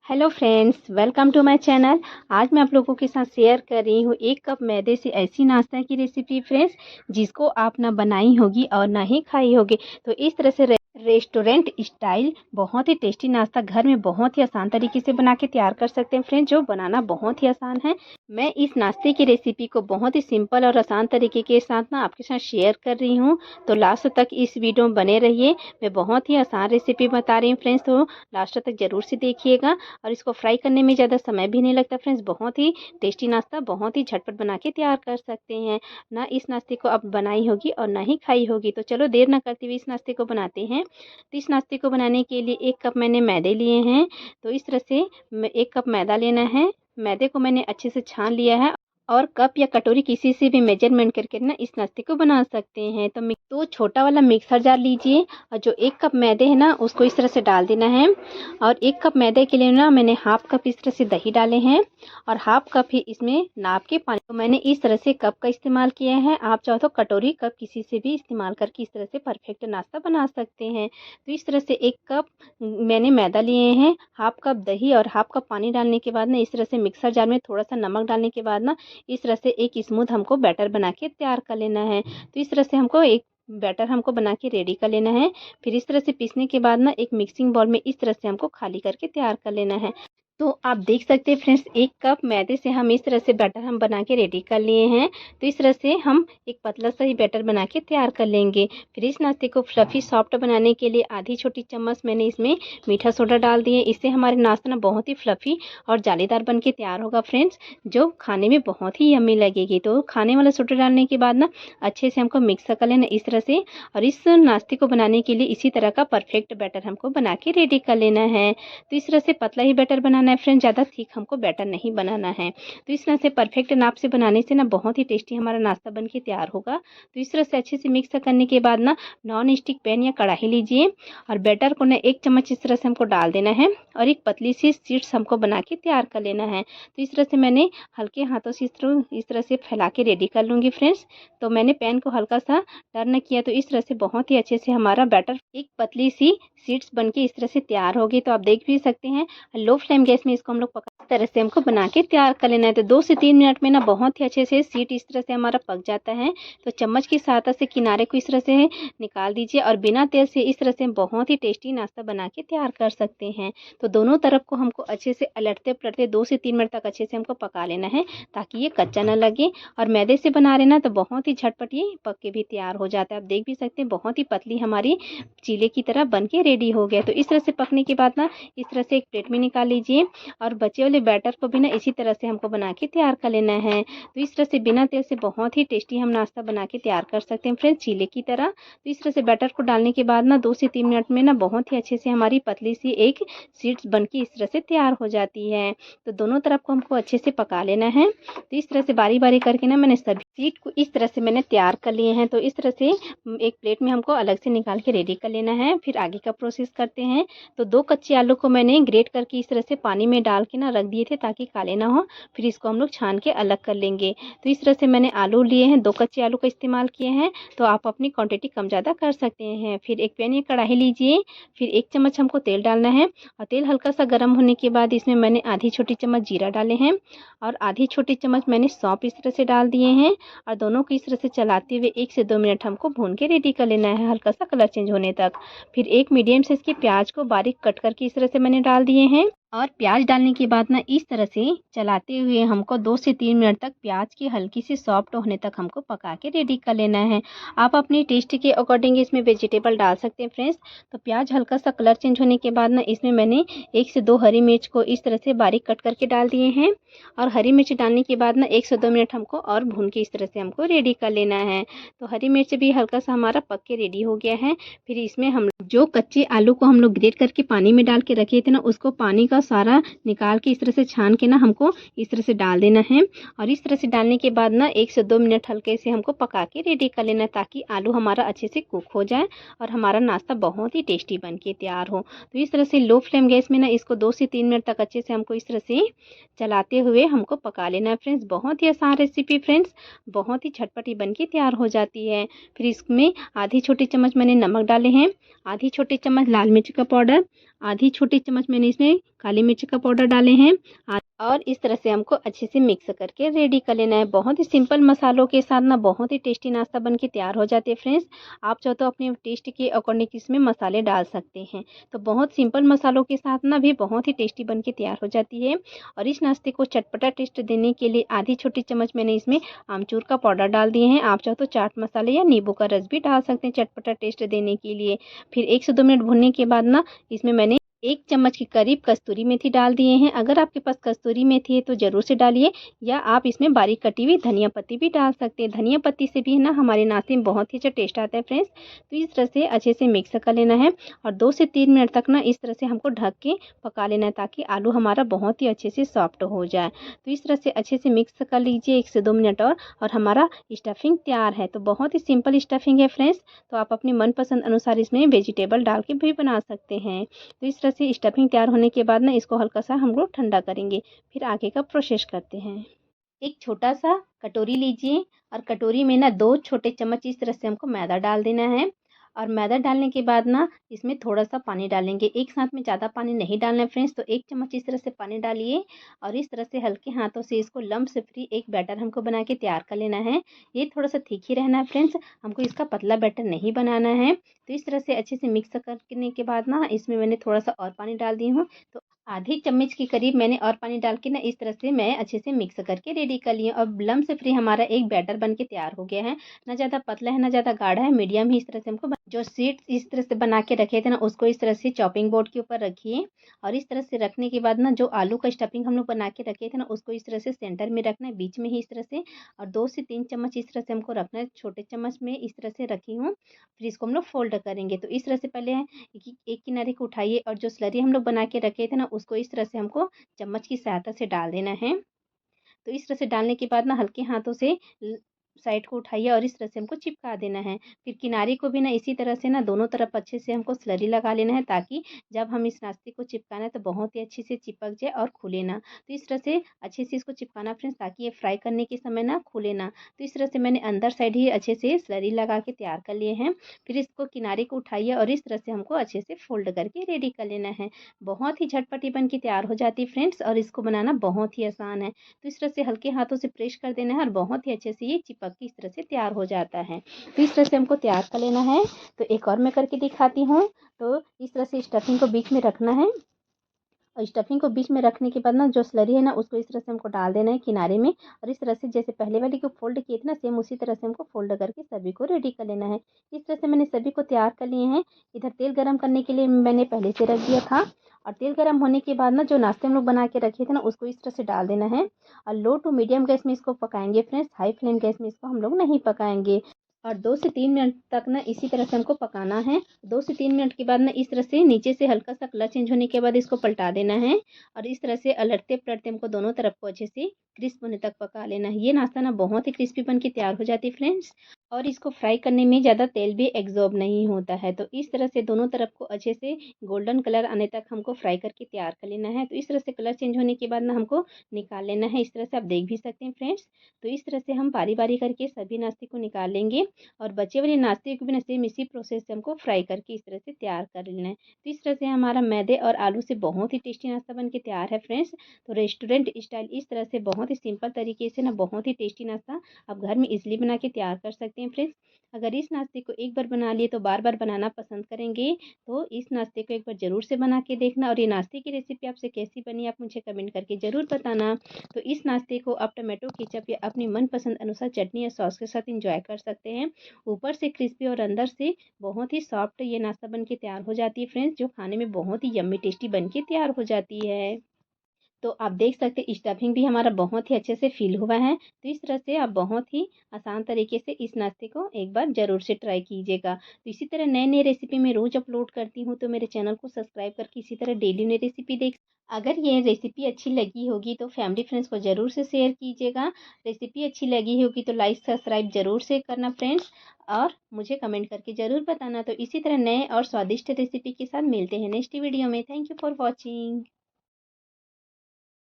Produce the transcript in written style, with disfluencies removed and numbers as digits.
Hello friends, welcome to my channel. आज मैं आप लोगों के साथ शेयर कर रही हूँ 1 कप मैदे से ऐसी नाश्ता की रेसिपी फ्रेंड्स, जिसको आप ना बनाई होगी और ना ही खाई होगी। तो इस तरह से रेस्टोरेंट स्टाइल बहुत ही टेस्टी नाश्ता घर में बहुत ही आसान तरीके से बना के तैयार कर सकते हैं फ्रेंड्स, जो बनाना बहुत ही आसान है। मैं इस नाश्ते की रेसिपी को बहुत ही सिंपल और आसान तरीके के साथ ना आपके साथ शेयर कर रही हूँ, तो लास्ट तक इस वीडियो में बने रहिए। मैं बहुत ही आसान रेसिपी बता रही हूँ फ्रेंड्स, तो लास्ट तक जरूर से देखिएगा। और इसको फ्राई करने में ज़्यादा समय भी नहीं लगता फ्रेंड्स। बहुत ही टेस्टी नाश्ता बहुत ही झटपट बना के तैयार कर सकते हैं। ना इस नाश्ते को आप बनाई होगी और ना ही खाई होगी। तो चलो देर ना करते हुए इस नाश्ते को बनाते हैं। तो इस नाश्ते को बनाने के लिए 1 कप मैंने मैदे लिए हैं। तो इस तरह से 1 कप मैदा लेना है। मैदे को मैंने अच्छे से छान लिया है और कप या कटोरी किसी से भी मेजरमेंट करके ना इस नाश्ते को बना सकते हैं। तो छोटा वाला मिक्सर जार लीजिए और जो 1 कप मैदे है ना उसको इस तरह से डाल देना है। और 1 कप मैदे के लिए ना मैंने हाफ कप इस तरह से दही डाले हैं और हाफ कप ही इसमें नाप के पानी। तो मैंने इस तरह से कप का इस्तेमाल किया है। आप चाहो तो कटोरी कप किसी से भी इस्तेमाल करके इस तरह से परफेक्ट नाश्ता बना सकते हैं। तो इस तरह से 1 कप मैंने मैदा लिए हैं, हाफ कप दही और हाफ कप पानी डालने के बाद ना इस तरह से मिक्सर जार में थोड़ा सा नमक डालने के बाद ना इस तरह से एक स्मूथ हमको बैटर बना के तैयार कर लेना है। तो इस तरह से हमको एक बैटर हमको बना के रेडी कर लेना है। फिर इस तरह से पीसने के बाद ना एक मिक्सिंग बाउल में इस तरह से हमको खाली करके तैयार कर लेना है। तो आप देख सकते हैं फ्रेंड्स, 1 कप मैदे से हम इस तरह से बैटर हम बना के रेडी कर लिए हैं। तो इस तरह से हम एक पतला सा ही बैटर बना के तैयार कर लेंगे। फिर इस नाश्ते को फ्लफी सॉफ्ट बनाने के लिए आधी छोटी चम्मच मैंने इसमें मीठा सोडा डाल दिए। इससे हमारे नाश्ता ना बहुत ही फ्लफी और जालीदार बन के तैयार होगा फ्रेंड्स, जो खाने में बहुत ही यम्मी लगेगी। तो खाने वाला सोडा डालने के बाद ना अच्छे से हमको मिक्स कर लेना इस तरह से। और इस नाश्ते को बनाने के लिए इसी तरह का परफेक्ट बैटर हमको बना के रेडी कर लेना है। तो इस तरह से पतला ही बैटर बनाना है फ्रेंड, ज़्यादा थिक हमको बैटर नहीं बनाना है। तो इस तरह से परफेक्ट नाप से बनाने से ना बहुत ही टेस्टी हमारा नाश्ता बन के तैयार होगा। तो इस तरह से अच्छे से मिक्स करने के बाद ना नॉन स्टिक पैन या कढ़ाई लीजिए और बैटर को ना 1 चम्मच इस तरह से हमको डाल देना है और एक पतली सी शीट्स हमको बना के तैयार कर लेना है। तो इस तरह से मैंने हल्के हाथों से इस तरह से फैला के रेडी कर लूँगी फ्रेंड्स। तो मैंने पैन को हल्का सा टर्न किया, तो इस तरह से बहुत ही अच्छे से हमारा बैटर एक पतली सी शीट्स बन के इस तरह से तैयार होगी। तो आप देख भी सकते हैं, लो फ्लेम गैस में इसको हम लोग इस तरह से हमको बना के तैयार कर लेना है। तो 2 से 3 मिनट में ना बहुत ही अच्छे से शीट इस तरह से हमारा पक जाता है। तो चम्मच की सहायता से किनारे को इस तरह से निकाल दीजिए और बिना तेल से इस तरह से बहुत ही टेस्टी नाश्ता बना के तैयार कर सकते हैं। तो दोनों तरफ को हमको अच्छे से अलटते पलटते 2 से 3 मिनट तक अच्छे से हमको पका लेना है, ताकि ये कच्चा न लगे। और मैदे से बना रहे ना तो बहुत ही झटपट ये पक के भी तैयार हो जाता है। आप देख भी सकते हैं, बहुत ही पतली हमारी चीले की तरह बन के रेडी हो गया। तो इस तरह से पकने के बाद ना इस तरह से एक प्लेट में निकाल लीजिए और बचे वाले बैटर को भी ना इसी तरह से हमको बना के तैयार कर लेना है। तो इस तरह से बिना तेल से बहुत ही टेस्टी हम नाश्ता बना के तैयार कर सकते हैं फ्रेंड्स, चीले की तरह। तो इस तरह से बैटर को डालने के बाद ना 2 से 3 मिनट में ना बहुत ही अच्छे से हमारी पतली सी एक शीट्स बन के इस तरह से तैयार हो जाती है। तो दोनों तरफ को हमको अच्छे से पका लेना है। तो इस तरह से बारी बारी करके ना मैंने सभी शीट को इस तरह से मैंने तैयार कर लिए हैं। तो इस तरह से एक प्लेट में हमको अलग से निकाल के रेडी कर लेना है। फिर आगे का प्रोसेस करते हैं। तो 2 कच्चे आलू को मैंने ग्रेट करके इस तरह से पानी में डाल के ना रख दिए थे, ताकि काले ना हो। फिर इसको हम लोग छान के अलग कर लेंगे। तो इस तरह से मैंने आलू लिए हैं, 2 कच्चे आलू का इस्तेमाल किए हैं। तो आप अपनी क्वांटिटी कम ज़्यादा कर सकते हैं। फिर एक पैन या कढ़ाई लीजिए, फिर 1 चम्मच हमको तेल डालना है और तेल हल्का सा गर्म होने के बाद इसमें मैंने आधी छोटी चम्मच जीरा डाले हैं और आधी छोटी चम्मच मैंने सौंफ इस तरह से डाल दिए हैं। और दोनों को इस तरह से चलाते हुए 1 से 2 मिनट हमको भून के रेडी कर लेना है, हल्का सा कलर चेंज होने तक। फिर एक मीडियम साइज के प्याज को बारीक कट करके इस तरह से मैंने डाल दिए हैं। और प्याज डालने के बाद ना इस तरह से चलाते हुए हमको 2 से 3 मिनट तक प्याज की हल्की सी सॉफ्ट होने तक हमको पका के रेडी कर लेना है। आप अपने टेस्ट के अकॉर्डिंग इसमें वेजिटेबल डाल सकते हैं फ्रेंड्स। तो प्याज हल्का सा कलर चेंज होने के बाद ना इसमें मैंने 1 से 2 हरी मिर्च को इस तरह से बारीक कट करके डाल दिए हैं। और हरी मिर्च डालने के बाद ना 1 से 2 मिनट हमको और भून के इस तरह से हमको रेडी कर लेना है। तो हरी मिर्च भी हल्का सा हमारा पक के रेडी हो गया है। फिर इसमें हम जो कच्चे आलू को हम लोग ग्रेट करके पानी में डाल के रखे थे ना, उसको पानी का सारा निकाल के इस तरह से छान के ना हमको इस तरह से डाल देना है। और इस तरह से डालने के बाद ना 1 से 2 मिनट हल्के से हमको पका के रेडी कर लेना है, ताकि आलू हमारा अच्छे से कुक हो जाए और हमारा नाश्ता बहुत ही टेस्टी बन के तैयार हो। तो इस तरह से लो फ्लेम गैस में ना इसको 2 से 3 मिनट तक अच्छे से हमको इस तरह से चलाते हुए हमको पका लेना है फ्रेंड्स। बहुत ही आसान रेसिपी फ्रेंड्स, बहुत ही झटपटी बन के तैयार हो जाती है। फिर इसमें आधी छोटी चम्मच मैंने नमक डाले हैं, आधी छोटी चम्मच लाल मिर्च का पाउडर, आधी छोटी चम्मच मैंने इसमें काली मिर्च का पाउडर डाले हैं और इस तरह से हमको अच्छे से मिक्स करके रेडी कर लेना है। बहुत ही सिंपल मसालों के साथ ना बहुत ही टेस्टी नाश्ता बन के तैयार हो जाते हैं फ्रेंड्स। आप चाहो तो अपने टेस्ट के अकॉर्डिंग इसमें मसाले डाल सकते हैं। तो बहुत सिंपल मसालों के साथ ना भी बहुत ही टेस्टी बन के तैयार हो जाती है। और इस नाश्ते को चटपटा टेस्ट देने के लिए आधी छोटी चम्मच मैंने इसमें आमचूर का पाउडर डाल दिए हैं। आप चाहो तो चाट मसाले या नींबू का रस भी डाल सकते हैं चटपटा टेस्ट देने के लिए। फिर 1 से 2 मिनट भूनने के बाद ना इसमें मैंने 1 चम्मच के करीब कस्तूरी मेथी डाल दिए हैं। अगर आपके पास कस्तूरी मेथी है तो ज़रूर से डालिए, या आप इसमें बारीक कटी हुई धनिया पत्ती भी डाल सकते हैं। धनिया पत्ती से भी ना हमारे नाश्ते में बहुत ही अच्छा टेस्ट आता है फ्रेंड्स। तो इस तरह से अच्छे से मिक्स कर लेना है और 2 से 3 मिनट तक ना इस तरह से हमको ढक के पका लेना है, ताकि आलू हमारा बहुत ही अच्छे से सॉफ्ट हो जाए। तो इस तरह से अच्छे से मिक्स कर लीजिए 1 से 2 मिनट और हमारा स्टफिंग तैयार है। तो बहुत ही सिंपल स्टफिंग है फ्रेंड्स। तो आप अपनी मनपसंद अनुसार इसमें वेजिटेबल डाल के भी बना सकते हैं। तो इस तरह से स्टफिंग तैयार होने के बाद ना इसको हल्का सा हम लोग ठंडा करेंगे। फिर आगे का प्रोसेस करते हैं। एक छोटा सा कटोरी लीजिए और कटोरी में ना 2 छोटे चम्मच इस तरह से हमको मैदा डाल देना है। और मैदा डालने के बाद ना इसमें थोड़ा सा पानी डालेंगे। एक साथ में ज़्यादा पानी नहीं डालना है फ्रेंड्स। तो 1 चम्मच इस तरह से पानी डालिए और इस तरह से हल्के हाथों से इसको लम्ब से फ्री एक बैटर हमको बना के तैयार कर लेना है। ये थोड़ा सा थिक ही रहना है फ्रेंड्स, हमको इसका पतला बैटर नहीं बनाना है। तो इस तरह से अच्छे से मिक्स करने के बाद ना इसमें मैंने थोड़ा सा और पानी डाल दी हूँ। तो आधे चम्मच के करीब मैंने और पानी डाल के ना इस तरह से मैं अच्छे से मिक्स करके रेडी कर लिया। और लम्ब से फ्री हमारा एक बैटर बन के तैयार हो गया है। ना ज़्यादा पतला है ना ज़्यादा गाढ़ा है, मीडियम ही इस तरह से हमको जो शीट्स इस तरह से बना के रखे थे ना उसको इस तरह से चॉपिंग बोर्ड के ऊपर रखिए। और इस तरह से रखने के बाद ना जो आलू का स्टफिंग हम लोग बना के रखे थे ना उसको इस तरह से सेंटर में रखना है, बीच में ही इस तरह से। और 2 से 3 चम्मच इस तरह से हमको रखना है, छोटे चम्मच में इस तरह से रखी हूँ। फिर इसको हम लोग फोल्ड करेंगे। तो इस तरह से पहले एक किनारे को उठाइए और जो स्लरी हम लोग बना के रखे थे ना उसको इस तरह से हमको चम्मच की सहायता से डाल देना है। तो इस तरह से डालने के बाद ना हल्के हाथों से साइड को उठाइए और इस तरह से हमको चिपका देना है। फिर किनारे को भी ना इसी तरह से ना दोनों तरफ अच्छे से हमको स्लरी लगा लेना है, ताकि जब हम इस नाश्ते को चिपकाना है तो बहुत ही अच्छे से चिपक जाए और खुले ना। तो इस तरह से अच्छे से इसको चिपकाना फ्रेंड्स, ताकि ये फ्राई करने के समय ना खुले ना। तो इस तरह से मैंने अंदर साइड ही अच्छे से स्लरी लगा के तैयार कर लिए हैं। फिर इसको किनारे को उठाइए और इस तरह से हमको अच्छे से फोल्ड करके रेडी कर लेना है। बहुत ही झटपटी बन के तैयार हो जाती है फ्रेंड्स, और इसको बनाना बहुत ही आसान है। तो इस तरह से हल्के हाथों से प्रेस कर देना है और बहुत ही अच्छे से ये चिपक के इस तरह से तैयार हो जाता है। तो इस तरह से हमको तैयार कर लेना है। तो एक और मैं करके दिखाती हूँ। तो इस तरह से स्टफिंग को बीच में रखना है और स्टफिंग को बीच में रखने के बाद ना जो स्लरी है ना उसको इस तरह से हमको डाल देना है किनारे में। और इस तरह से जैसे पहले वाली को फोल्ड किए थे ना सेम उसी तरह से हमको फोल्ड करके सभी को रेडी कर लेना है। इस तरह से मैंने सभी को तैयार कर लिए हैं। इधर तेल गरम करने के लिए मैंने पहले से रख दिया था। और तेल गरम होने के बाद ना जो नाश्ते हम लोग बना के रखे थे ना उसको इस तरह से डाल देना है। और लो टू मीडियम गैस में इसको पकाएंगे फ्रेंड्स, हाई फ्लेम गैस में इसको हम लोग नहीं पकाएंगे। और 2 से 3 मिनट तक ना इसी तरह से हमको पकाना है। 2 से 3 मिनट के बाद ना इस तरह से नीचे से हल्का सा कलर चेंज होने के बाद इसको पलटा देना है। और इस तरह से अलटते पलटते हमको दोनों तरफ को अच्छे से क्रिस्प होने तक पका लेना है। ये नाश्ता ना बहुत ही क्रिस्पी बन के तैयार हो जाती है फ्रेंड्स। और इसको फ्राई करने में ज़्यादा तेल भी एब्जॉर्ब नहीं होता है। तो इस तरह से दोनों तरफ को अच्छे से गोल्डन कलर आने तक हमको फ्राई करके तैयार कर लेना है। तो इस तरह से कलर चेंज होने के बाद ना हमको निकाल लेना है। इस तरह से आप देख भी सकते हैं फ्रेंड्स। तो इस तरह से हम बारी बारी करके सभी नाश्ते को निकाल लेंगे। और बचे वाले नाश्ते को भी ना सेम इसी प्रोसेस से हमको फ्राई करके इस तरह से तैयार कर लेना है। तो इस तरह से हमारा मैदे और आलू से बहुत ही टेस्टी नाश्ता बन के तैयार है फ्रेंड्स। तो रेस्टोरेंट स्टाइल इस तरह से बहुत ही सिंपल तरीके से ना बहुत ही टेस्टी नाश्ता आप घर में इजीली बना के तैयार कर सकते हैं फ्रेंड्स। अगर इस नाश्ते को एक बार बना लिए तो बार बार बनाना पसंद करेंगे। तो इस नाश्ते को एक बार ज़रूर से बना के देखना। और ये नाश्ते की रेसिपी आपसे कैसी बनी आप मुझे कमेंट करके ज़रूर बताना। तो इस नाश्ते को आप टमाटो केचप या अपनी मनपसंद अनुसार चटनी या सॉस के साथ इंजॉय कर सकते हैं। ऊपर से क्रिस्पी और अंदर से बहुत ही सॉफ्ट ये नाश्ता बन के तैयार हो जाती है फ्रेंड्स, जो खाने में बहुत ही यम्मी टेस्टी बन के तैयार हो जाती है। तो आप देख सकते हैं स्टफिंग भी हमारा बहुत ही अच्छे से फिल हुआ है। तो इस तरह से आप बहुत ही आसान तरीके से इस नाश्ते को एक बार ज़रूर से ट्राई कीजिएगा। तो इसी तरह नए नए रेसिपी मैं रोज़ अपलोड करती हूँ, तो मेरे चैनल को सब्सक्राइब करके इसी तरह डेली नई रेसिपी देख। अगर ये रेसिपी अच्छी लगी होगी तो फैमिली फ्रेंड्स को ज़रूर से शेयर कीजिएगा। रेसिपी अच्छी लगी होगी तो लाइक सब्सक्राइब ज़रूर से करना फ्रेंड्स। और मुझे कमेंट करके ज़रूर बताना। तो इसी तरह नए और स्वादिष्ट रेसिपी के साथ मिलते हैं नेक्स्ट वीडियो में। Thank you for watching.